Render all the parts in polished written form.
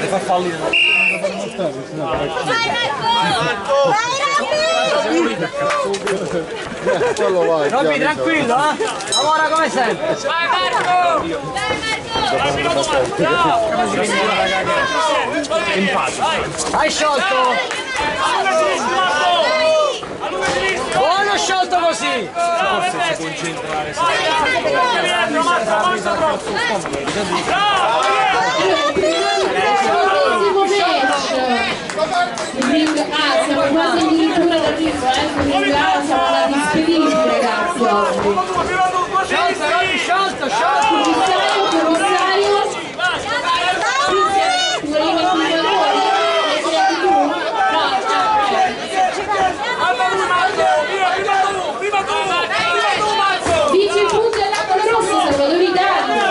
Le fa fallire. Robby, tranquillo, lavora come sempre. Vai Marco! Hai sciolto? Buono sciolto così! Forse si concentrare. Siamo quasi addirittura d'arrivo, quindi là siamo andati spediti ragazzi oggi. Sciolto! Commissario, dice il punto dell'angolo rosso, Salvatore Italia.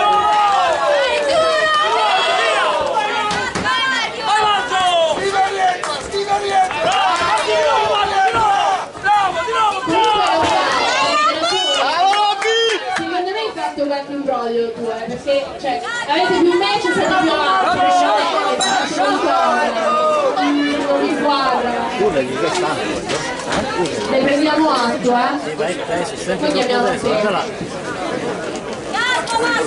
Secondo me hai fatto qualche imbroglio tu, perché cioè, avete più match e siete più avanti. Non mi guarda. Ne prendiamo atto, poi chiamiamo te.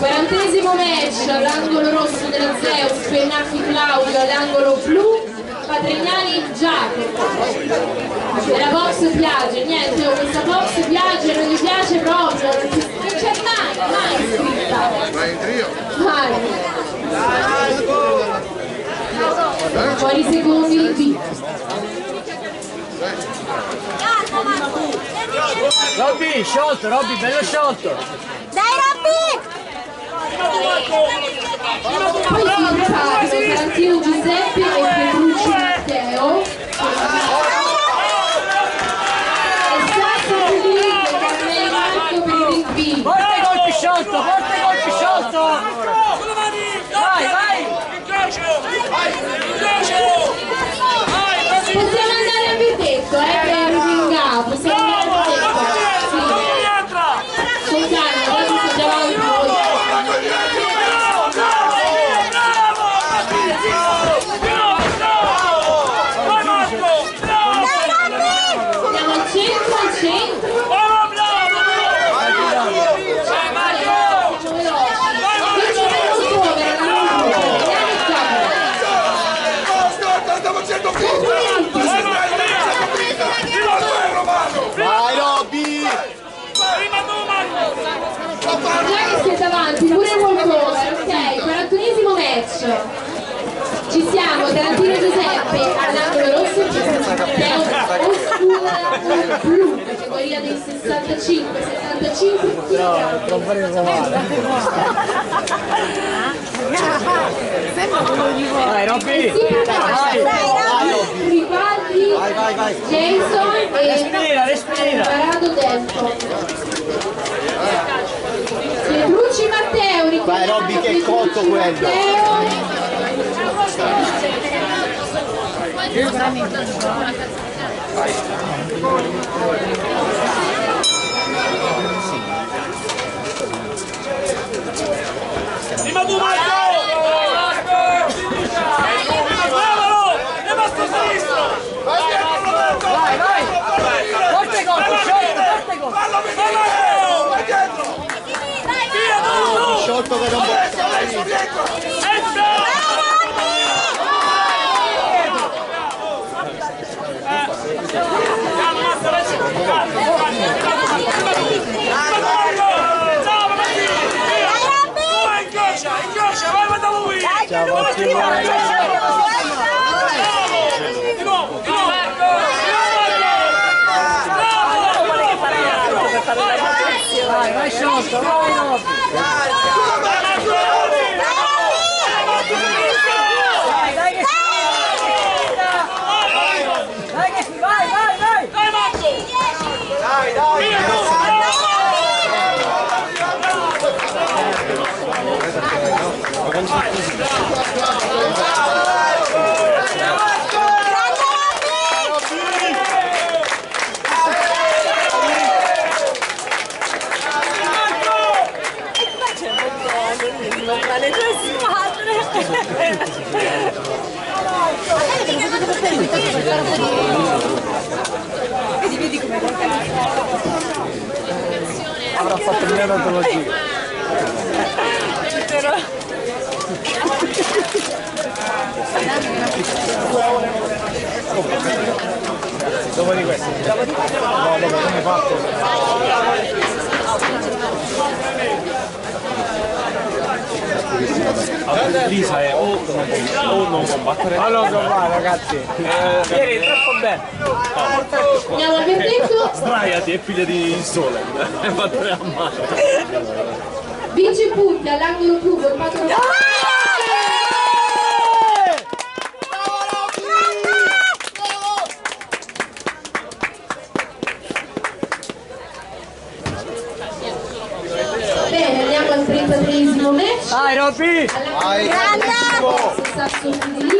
40esimo match all'angolo rosso della Zeus, Pennacchi Claudio all'angolo blu, Patrignani Giacomo. La box piace, niente, questa box piace, non gli piace proprio, non c'è mai scritta. Mai. Fuori secondi il B. Robby, sciolto, Robby, bello sciolto! Dai Robby! Poi si ripartono Tarantino Giuseppe e Petrucci Matteo. E Sasso Federico Carmelo Marco per il B. Forte colpi sciolto! Vai! Possiamo andare al verdetto, per Ringa, possiamo andare al verdetto. Sì. Con calma, poi si già avanti voi. Andiamo al centro. Vai Robby! Già che siete avanti, pure il walkover, ok, 41esimo match. Ci siamo, Tarantino Giuseppe all'angolo rosso, Matteo Oscura blu, categoria dei 65 Vai Robby! Ripaldi, Jason e Respira! Parado Delfo. Petrucci Matteo, Vai Robby, che cotto quello! Prima tu Marco! Vai! Forte colpo, sciolto! Vai dietro! Via tu! Sciolto che non Incrocia, vai da lui! Di nuovo! Vai sciolto, vai Robby! Dai Marco! Avrà fatto il mio odontologia. Dopo di questo. No, dopo come fatto? Lisa è o non combattere. Ma non so fare, ragazzi. Ieri è troppo bene. Andiamo al verdetto. Sdraiati e pigliati il sole. E vattene a mano. Vince i punti all'angolo più col patro. Bene, andiamo al 33esimo match. Dai Robby! All'angolo Vai, grandissimo! Sasso Federico.